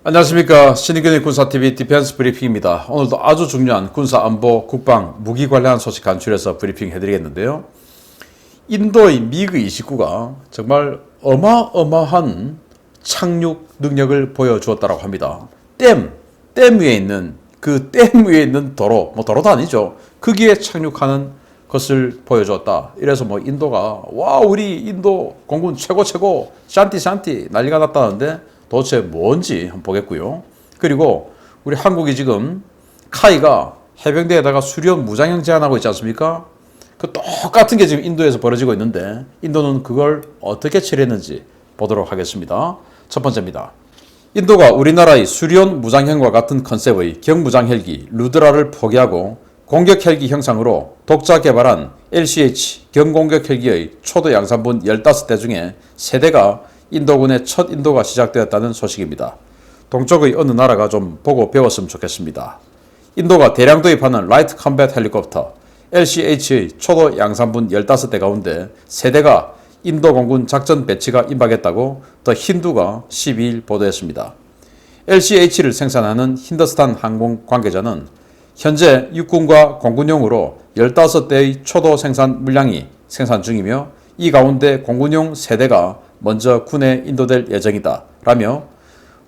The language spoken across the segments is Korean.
안녕하십니까. 신인근의 군사TV 디펜스 브리핑입니다. 오늘도 아주 중요한 군사 안보, 국방, 무기 관련한 소식 간추려서 브리핑 해드리겠는데요. 인도의 미그 29가 정말 어마어마한 착륙 능력을 보여주었다고 합니다. 댐 위에 있는 도로, 도로도 아니죠. 거기에 착륙하는 것을 보여주었다. 이래서 인도가 우리 인도 공군 최고 샨티 난리가 났다는데 도대체 뭔지 한번 보겠고요. 그리고 우리 한국이 지금 카이가 해병대에다가 수련 무장형 제안하고 있지 않습니까? 그 똑같은 게 지금 인도에서 벌어지고 있는데 인도는 그걸 어떻게 처리했는지 보도록 하겠습니다. 첫 번째입니다. 인도가 우리나라의 수련 무장형과 같은 컨셉의 경무장 헬기 루드라를 포기하고 공격 헬기 형상으로 독자 개발한 LCH 경공격 헬기의 초도 양산분 15대 중에 3대가 인도군의 첫 인도가 시작되었다는 소식입니다. 동쪽의 어느 나라가 좀 보고 배웠으면 좋겠습니다. 인도가 대량 도입하는 라이트 컴뱃 헬리콥터 LCH의 초도 양산분 15대 가운데 3대가 인도 공군 작전 배치가 임박했다고 더 힌두가 12일 보도했습니다. LCH를 생산하는 힌더스탄 항공 관계자는 현재 육군과 공군용으로 15대의 초도 생산 물량이 생산 중이며 이 가운데 공군용 3대가 먼저 군에 인도될 예정이다 라며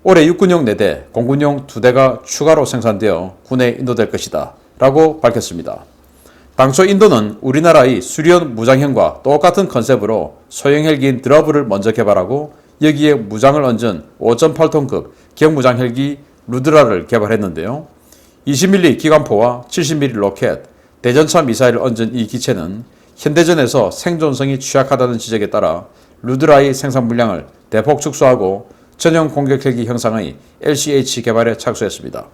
올해 육군용 4대, 공군용 2대가 추가로 생산되어 군에 인도될 것이다 라고 밝혔습니다. 당초 인도는 우리나라의 수련 무장형과 똑같은 컨셉으로 소형 헬기인 드러브를 먼저 개발하고 여기에 무장을 얹은 5.8톤급 경무장 헬기 루드라를 개발했는데요. 20mm 기관포와 70mm 로켓, 대전차 미사일을 얹은 이 기체는 현대전에서 생존성이 취약하다는 지적에 따라 루드라의 생산 물량을 대폭 축소하고 전용 공격 헬기 형상의 LCH 개발에 착수했습니다.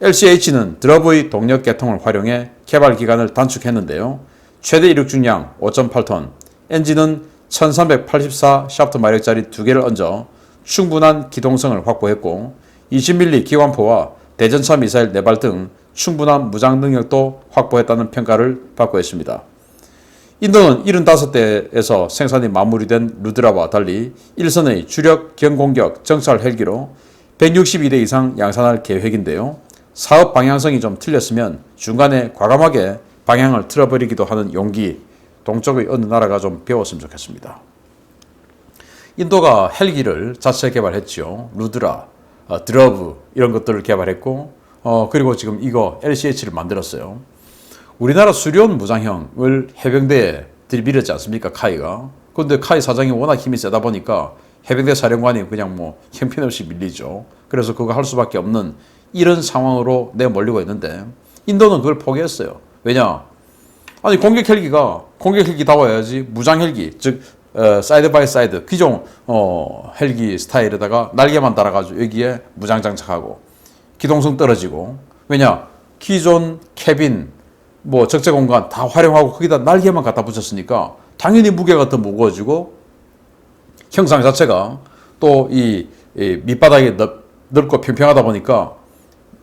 LCH는 드러브의 동력 계통을 활용해 개발 기간을 단축했는데요. 최대 이륙 중량 5.8톤, 엔진은 1384 샤프트 마력짜리 2개를 얹어 충분한 기동성을 확보했고 20mm 기관포와 대전차 미사일 4발 등 충분한 무장 능력도 확보했다는 평가를 받고 있습니다. 인도는 75대에서 생산이 마무리된 루드라와 달리 1선의 주력 경공격 정찰 헬기로 162대 이상 양산할 계획인데요. 사업 방향성이 좀 틀렸으면 중간에 과감하게 방향을 틀어버리기도 하는 용기, 동쪽의 어느 나라가 좀 배웠으면 좋겠습니다. 인도가 헬기를 자체 개발했죠. 루드라, 드러브 이런 것들을 개발했고 그리고 지금 이거 LCH를 만들었어요. 우리나라 수련 무장형을 해병대에 들이밀었지 않습니까? 카이가. 그런데 카이 사장이 워낙 힘이 세다 보니까 해병대 사령관이 그냥 형편없이 밀리죠. 그래서 그거 할 수밖에 없는 이런 상황으로 내몰리고 있는데 인도는 그걸 포기했어요. 왜냐? 아니 공격 헬기다워야지 무장 헬기, 즉 사이드 바이 사이드 기존 헬기 스타일에다가 날개만 달아가지고 여기에 무장 장착하고 기동성 떨어지고 왜냐? 기존 캐빈 적재 공간 다 활용하고 거기다 날개만 갖다 붙였으니까 당연히 무게가 더 무거워지고 형상 자체가 또 이 밑바닥이 넓고 평평하다 보니까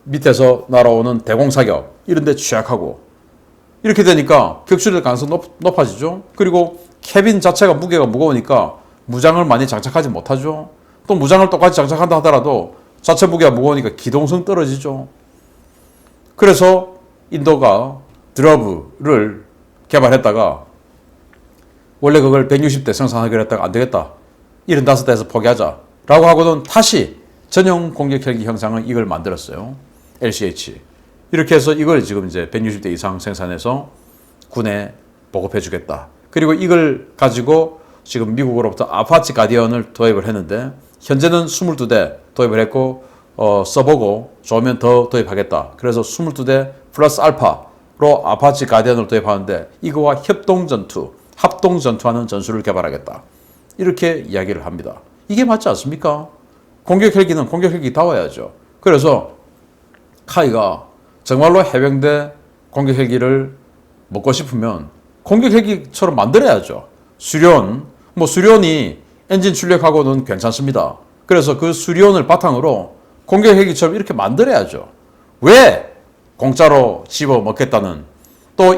밑에서 날아오는 대공사격 이런 데 취약하고 이렇게 되니까 격추될 가능성이 높아지죠. 그리고 캐빈 자체가 무게가 무거우니까 무장을 많이 장착하지 못하죠. 또 무장을 똑같이 장착한다 하더라도 자체 무게가 무거우니까 기동성 떨어지죠. 그래서 인도가 드러브를 개발했다가 원래 그걸 160대 생산하기로 했다가 안 되겠다. 75대에서 포기하자. 라고 하고는 다시 전용 공격 헬기 형상은 이걸 만들었어요. LCH. 이렇게 해서 이걸 지금 이제 160대 이상 생산해서 군에 보급해 주겠다. 그리고 이걸 가지고 지금 미국으로부터 아파치 가디언을 도입을 했는데 현재는 22대 도입을 했고 써보고 좋으면 더 도입하겠다. 그래서 22대 플러스 알파로 아파치 가디언을 도입하는데 이거와 합동전투하는 전술을 개발하겠다. 이렇게 이야기를 합니다. 이게 맞지 않습니까? 공격 헬기는 공격 헬기다워야죠. 그래서 카이가 정말로 해병대 공격 헬기를 먹고 싶으면 공격 헬기처럼 만들어야죠. 수련이 엔진 출력하고는 괜찮습니다. 그래서 그 수련을 바탕으로 공격 헬기처럼 이렇게 만들어야죠. 왜 공짜로 집어 먹겠다는 또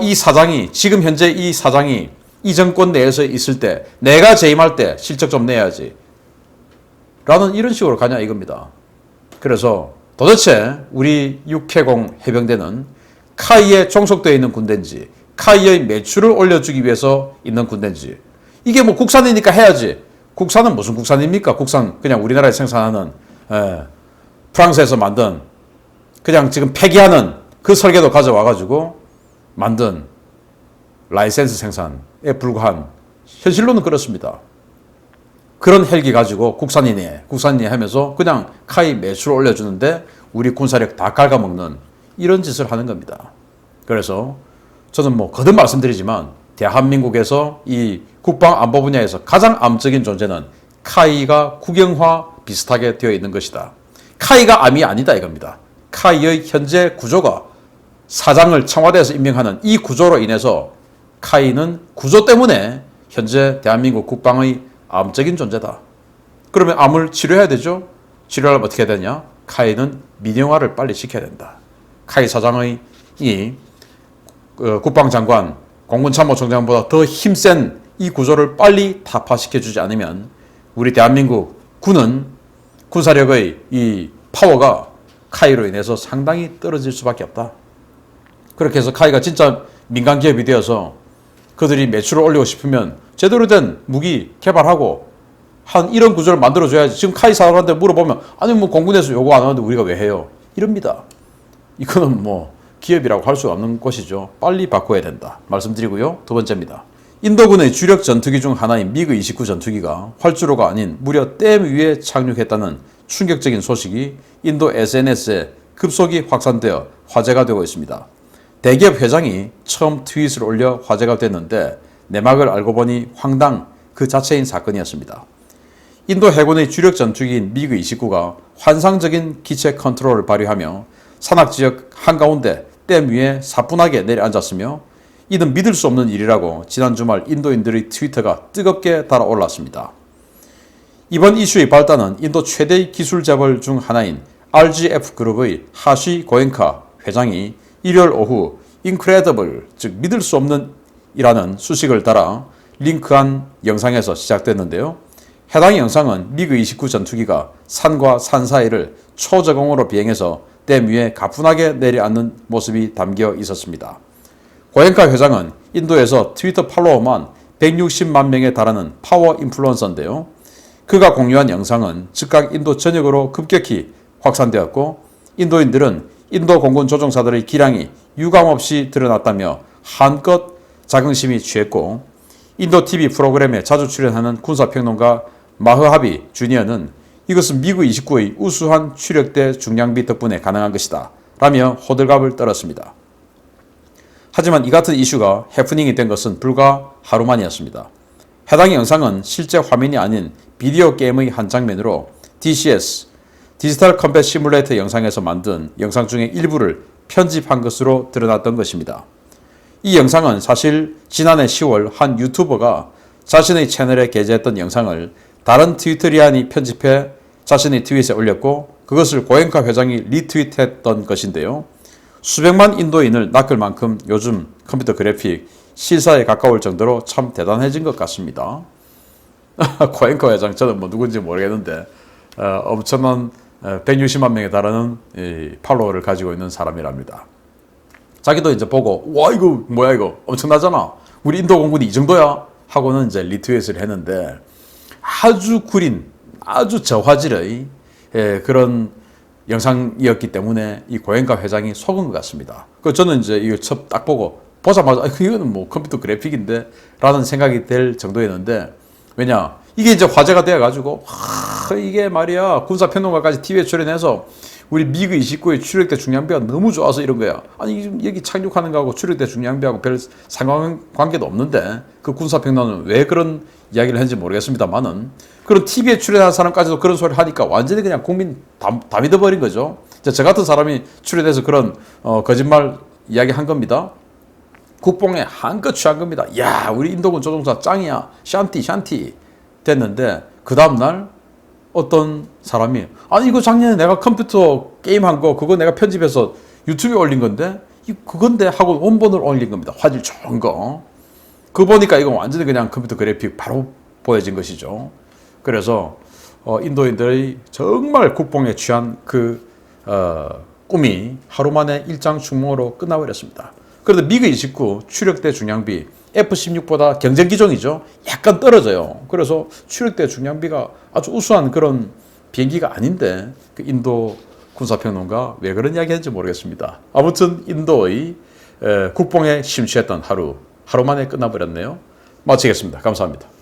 지금 현재 이 사장이 이 정권 내에서 있을 때 내가 재임할 때 실적 좀 내야지 라는 이런 식으로 가냐 이겁니다. 그래서 도대체 우리 육해공 해병대는 카이에 종속되어 있는 군대인지 카이의 매출을 올려주기 위해서 있는 군대인지 이게 뭐 국산이니까 해야지. 국산은 무슨 국산입니까? 국산 그냥 우리나라에 생산하는 프랑스에서 만든 그냥 지금 폐기하는 그 설계도 가져와가지고 만든 라이센스 생산에 불과한 현실로는 그렇습니다. 그런 헬기 가지고 국산이네 하면서 그냥 카이 매출을 올려주는데 우리 군사력 다 갉아먹는 이런 짓을 하는 겁니다. 그래서 저는 뭐 거듭 말씀드리지만 대한민국에서 이 국방 안보 분야에서 가장 암적인 존재는 카이가 국영화 비슷하게 되어 있는 것이다. 카이가 암이 아니다 이겁니다. 카이의 현재 구조가 사장을 청와대에서 임명하는 이 구조로 인해서 카이는 구조 때문에 현재 대한민국 국방의 암적인 존재다. 그러면 암을 치료해야 되죠? 치료하려면 어떻게 해야 되냐? 카이는 민영화를 빨리 시켜야 된다. 카이 사장의 이 국방장관, 공군참모총장보다 더 힘센 이 구조를 빨리 타파시켜주지 않으면 우리 대한민국 군은 군사력의 이 파워가 카이로 인해서 상당히 떨어질 수밖에 없다. 그렇게 해서 카이가 진짜 민간 기업이 되어서 그들이 매출을 올리고 싶으면 제대로 된 무기 개발하고 한 이런 구조를 만들어줘야지. 지금 카이 사람한테 물어보면 아니 뭐 공군에서 요구 안 하는데 우리가 왜 해요? 이럽니다. 이거는 뭐 기업이라고 할 수 없는 것이죠. 빨리 바꿔야 된다 말씀드리고요. 두 번째입니다. 인도군의 주력 전투기 중 하나인 미그 29 전투기가 활주로가 아닌 무려 댐 위에 착륙했다는 충격적인 소식이 인도 SNS에 급속히 확산되어 화제가 되고 있습니다. 대기업 회장이 처음 트윗을 올려 화제가 됐는데 내막을 알고 보니 황당 그 자체인 사건이었습니다. 인도 해군의 주력 전투기인 미그 29가 환상적인 기체 컨트롤을 발휘하며 산악지역 한가운데 댐 위에 사뿐하게 내려앉았으며 이는 믿을 수 없는 일이라고 지난 주말 인도인들의 트위터가 뜨겁게 달아올랐습니다. 이번 이슈의 발단은 인도 최대의 기술 재벌 중 하나인 RGF 그룹의 하시 고엔카 회장이 일요일 오후 incredible, 즉 믿을 수 없는 이라는 수식을 달아 링크한 영상에서 시작됐는데요. 해당 영상은 미그 29 전투기가 산과 산 사이를 초저공으로 비행해서 댐 위에 가뿐하게 내려앉는 모습이 담겨 있었습니다. 고엔카 회장은 인도에서 트위터 팔로워만 160만 명에 달하는 파워 인플루언서인데요. 그가 공유한 영상은 즉각 인도 전역으로 급격히 확산되었고 인도인들은 인도 공군 조종사들의 기량이 유감없이 드러났다며 한껏 자긍심이 취했고 인도 TV 프로그램에 자주 출연하는 군사평론가 마흐하비 주니어는 이것은 미그 29의 우수한 추력대 중량비 덕분에 가능한 것이다 라며 호들갑을 떨었습니다. 하지만 이 같은 이슈가 해프닝이 된 것은 불과 하루만이었습니다. 해당 영상은 실제 화면이 아닌 비디오 게임의 한 장면으로 DCS, 디지털 컴뱃 시뮬레이터 영상에서 만든 영상 중의 일부를 편집한 것으로 드러났던 것입니다. 이 영상은 사실 지난해 10월 한 유튜버가 자신의 채널에 게재했던 영상을 다른 트위터리안이 편집해 자신의 트윗에 올렸고 그것을 고엔카 회장이 리트윗했던 것인데요. 수백만 인도인을 낚을 만큼 요즘 컴퓨터 그래픽 실사에 가까울 정도로 참 대단해진 것 같습니다. 고엔카 회장 저는 뭐 누군지 모르겠는데 엄청난 160만 명에 달하는 팔로워를 가지고 있는 사람이랍니다. 자기도 이제 보고 와 이거 뭐야 이거 엄청나잖아. 우리 인도 공군이 이 정도야 하고는 이제 리트윗을 했는데 아주 구린 아주 저화질의 그런 영상이었기 때문에 이 고엔카 회장이 속은 것 같습니다. 그 저는 이제 이거 첫 딱 보고 보자마자 이거는 뭐 컴퓨터 그래픽인데 라는 생각이 될 정도였는데 왜냐 이게 이제 화제가 되어가지고 이게 말이야 군사평론가까지 TV에 출연해서 우리 미그 29의 추력대 중량비가 너무 좋아서 이런 거야. 아니 여기 착륙하는 거하고 추력대 중량비하고 별 상관관계도 없는데 그 군사평론은 왜 그런 이야기를 했는지 모르겠습니다만은 그런 TV에 출연한 사람까지도 그런 소리를 하니까 완전히 그냥 국민 다 믿어버린 거죠. 저 같은 사람이 출연해서 그런 거짓말 이야기 한 겁니다. 국뽕에 한껏 취한 겁니다. 야 우리 인도군 조종사 짱이야. 샨티 됐는데 그 다음날 어떤 사람이 아니 이거 작년에 내가 컴퓨터 게임한 거 그거 내가 편집해서 유튜브에 올린 건데 그건데 하고 원본을 올린 겁니다. 화질 좋은 거. 그거 보니까 이거 완전히 그냥 컴퓨터 그래픽 바로 보여진 것이죠. 그래서 인도인들의 정말 국뽕에 취한 꿈이 하루 만에 일장 충몽으로 끝나버렸습니다. 그런데 미그 29 추력대 중량비 F-16보다 경쟁 기종이죠. 약간 떨어져요. 그래서 추력대 중량비가 아주 우수한 그런 비행기가 아닌데 그 인도 군사평론가 왜 그런 이야기 했는지 모르겠습니다. 아무튼 인도의 국뽕에 심취했던 하루 만에 끝나버렸네요. 마치겠습니다. 감사합니다.